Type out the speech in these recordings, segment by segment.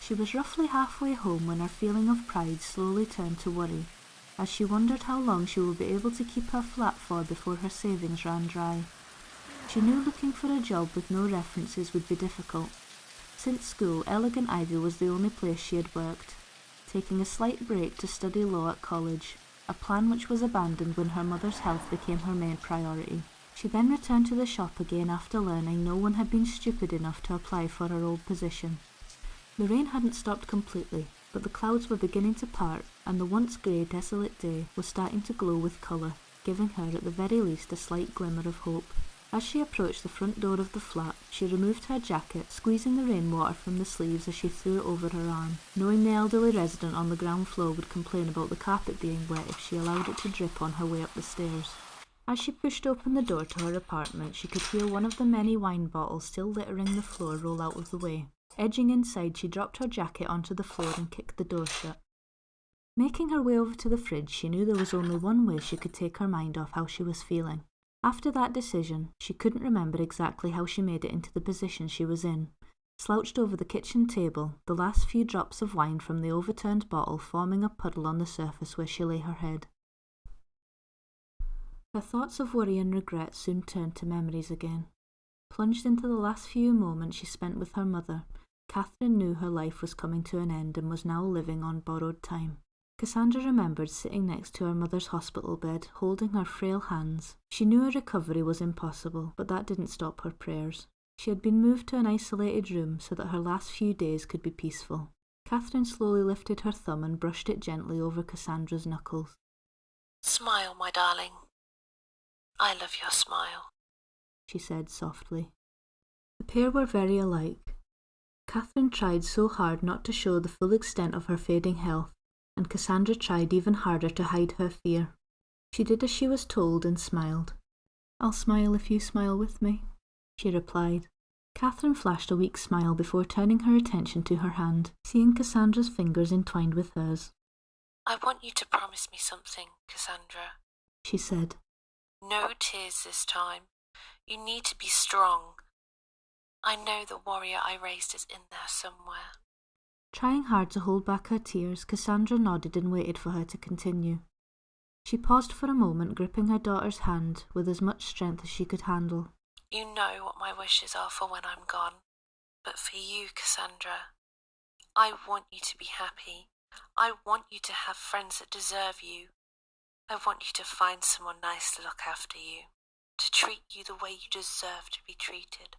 She was roughly halfway home when her feeling of pride slowly turned to worry, as she wondered how long she would be able to keep her flat for before her savings ran dry. She knew looking for a job with no references would be difficult. Since school, Elegant Ivy was the only place she had worked, taking a slight break to study law at college, a plan which was abandoned when her mother's health became her main priority. She then returned to the shop again after learning no one had been stupid enough to apply for her old position. The rain hadn't stopped completely, but the clouds were beginning to part, and the once grey, desolate day was starting to glow with colour, giving her at the very least a slight glimmer of hope. As she approached the front door of the flat, she removed her jacket, squeezing the rainwater from the sleeves as she threw it over her arm, knowing the elderly resident on the ground floor would complain about the carpet being wet if she allowed it to drip on her way up the stairs. As she pushed open the door to her apartment, she could hear one of the many wine bottles still littering the floor roll out of the way. Edging inside, she dropped her jacket onto the floor and kicked the door shut. Making her way over to the fridge, she knew there was only one way she could take her mind off how she was feeling. After that decision, she couldn't remember exactly how she made it into the position she was in. Slouched over the kitchen table, the last few drops of wine from the overturned bottle forming a puddle on the surface where she lay her head. Her thoughts of worry and regret soon turned to memories again. Plunged into the last few moments she spent with her mother, Catherine knew her life was coming to an end and was now living on borrowed time. Cassandra remembered sitting next to her mother's hospital bed, holding her frail hands. She knew a recovery was impossible, but that didn't stop her prayers. She had been moved to an isolated room so that her last few days could be peaceful. Catherine slowly lifted her thumb and brushed it gently over Cassandra's knuckles. "Smile, my darling. I love your smile," she said softly. The pair were very alike. Catherine tried so hard not to show the full extent of her fading health, and Cassandra tried even harder to hide her fear. She did as she was told and smiled. "I'll smile if you smile with me," she replied. Catherine flashed a weak smile before turning her attention to her hand, seeing Cassandra's fingers entwined with hers. "I want you to promise me something, Cassandra," she said. "No tears this time. You need to be strong. I know the warrior I raised is in there somewhere." Trying hard to hold back her tears, Cassandra nodded and waited for her to continue. She paused for a moment, gripping her daughter's hand with as much strength as she could handle. "You know what my wishes are for when I'm gone. But for you, Cassandra, I want you to be happy. I want you to have friends that deserve you. I want you to find someone nice to look after you, to treat you the way you deserve to be treated.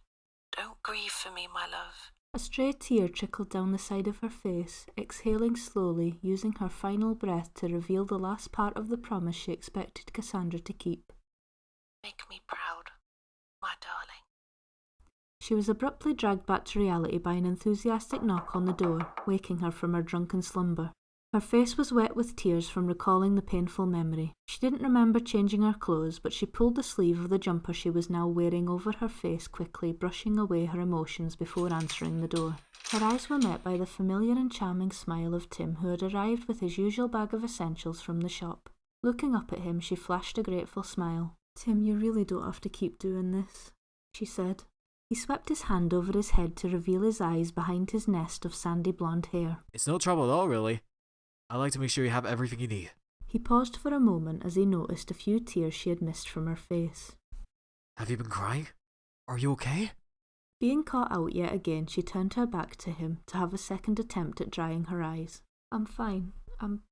Don't grieve for me, my love." A stray tear trickled down the side of her face, exhaling slowly, using her final breath to reveal the last part of the promise she expected Cassandra to keep. "Make me proud, my darling." She was abruptly dragged back to reality by an enthusiastic knock on the door, waking her from her drunken slumber. Her face was wet with tears from recalling the painful memory. She didn't remember changing her clothes, but she pulled the sleeve of the jumper she was now wearing over her face quickly, brushing away her emotions before answering the door. Her eyes were met by the familiar and charming smile of Tim, who had arrived with his usual bag of essentials from the shop. Looking up at him, she flashed a grateful smile. "Tim, you really don't have to keep doing this," she said. He swept his hand over his head to reveal his eyes behind his nest of sandy blonde hair. "It's no trouble at all, really. I like to make sure you have everything you need." He paused for a moment as he noticed a few tears she had missed from her face. "Have you been crying? Are you okay?" Being caught out yet again, she turned her back to him to have a second attempt at drying her eyes. "I'm fine. I'm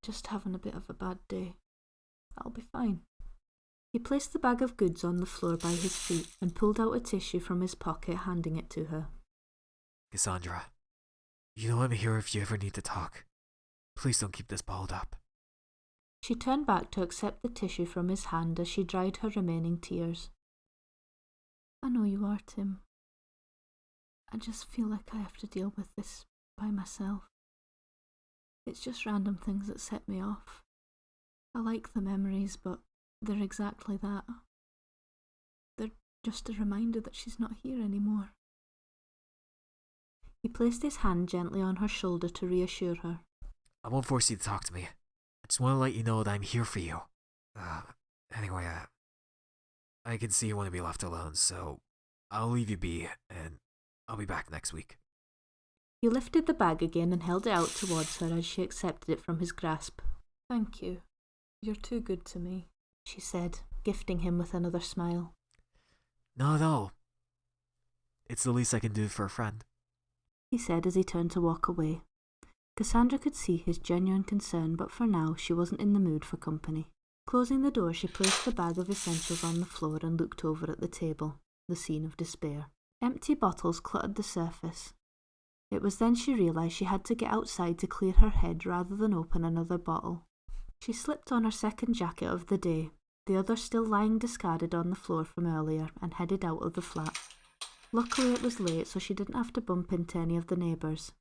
just having a bit of a bad day. I'll be fine." He placed the bag of goods on the floor by his feet and pulled out a tissue from his pocket, handing it to her. "Cassandra, you know I'm here if you ever need to talk. Please don't keep this bottled up." She turned back to accept the tissue from his hand as she dried her remaining tears. "I know you are, Tim. I just feel like I have to deal with this by myself. It's just random things that set me off. I like the memories, but they're exactly that. They're just a reminder that she's not here anymore." He placed his hand gently on her shoulder to reassure her. "I won't force you to talk to me. I just want to let you know that I'm here for you. Anyway, I can see you want to be left alone, so I'll leave you be, and I'll be back next week." He lifted the bag again and held it out towards her as she accepted it from his grasp. "Thank you. You're too good to me," she said, gifting him with another smile. No. It's the least I can do for a friend, he said as he turned to walk away. Cassandra could see his genuine concern, but for now she wasn't in the mood for company. Closing the door, she placed the bag of essentials on the floor and looked over at the table, the scene of despair. Empty bottles cluttered the surface. It was then she realised she had to get outside to clear her head rather than open another bottle. She slipped on her second jacket of the day, the other still lying discarded on the floor from earlier, and headed out of the flat. Luckily it was late, so she didn't have to bump into any of the neighbours.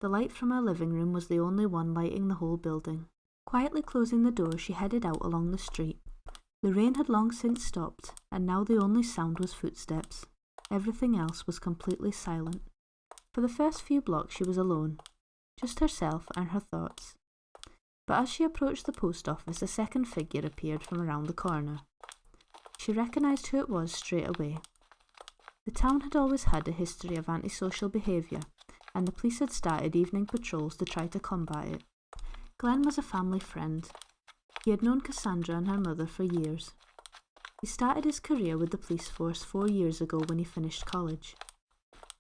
The light from her living room was the only one lighting the whole building. Quietly closing the door, she headed out along the street. The rain had long since stopped, and now the only sound was footsteps. Everything else was completely silent. For the first few blocks she was alone, just herself and her thoughts. But as she approached the post office, a second figure appeared from around the corner. She recognised who it was straight away. The town had always had a history of antisocial behaviour, and the police had started evening patrols to try to combat it. Glenn was a family friend. He had known Cassandra and her mother for years. He started his career with the police force 4 years ago when he finished college.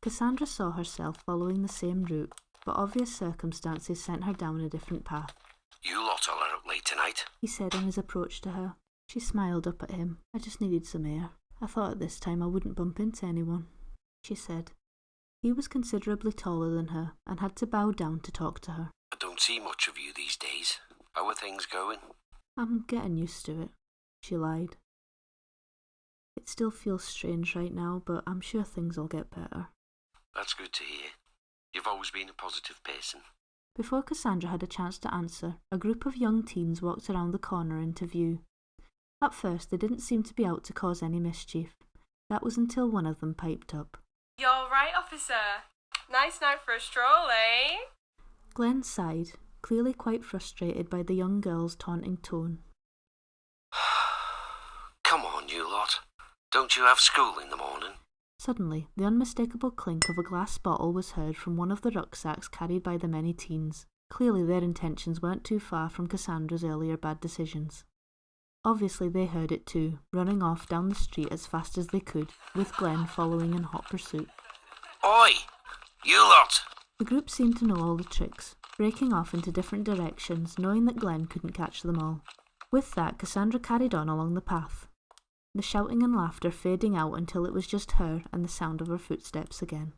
Cassandra saw herself following the same route, but obvious circumstances sent her down a different path. "You lot are out late tonight," he said on his approach to her. She smiled up at him. "I just needed some air. I thought at this time I wouldn't bump into anyone," she said. He was considerably taller than her and had to bow down to talk to her. "I don't see much of you these days. How are things going?" "I'm getting used to it," she lied. "It still feels strange right now, but I'm sure things will get better." "That's good to hear. You've always been a positive person." Before Cassandra had a chance to answer, a group of young teens walked around the corner into view. At first, they didn't seem to be out to cause any mischief. That was until one of them piped up. "You all right, officer? Nice night for a stroll, eh?" Glenn sighed, clearly quite frustrated by the young girl's taunting tone. "Come on, you lot. Don't you have school in the morning?" Suddenly, the unmistakable clink of a glass bottle was heard from one of the rucksacks carried by the many teens. Clearly their intentions weren't too far from Cassandra's earlier bad decisions. Obviously they heard it too, running off down the street as fast as they could, with Glenn following in hot pursuit. "Oi! You lot!" The group seemed to know all the tricks, breaking off into different directions, knowing that Glenn couldn't catch them all. With that, Cassandra carried on along the path, the shouting and laughter fading out until it was just her and the sound of her footsteps again.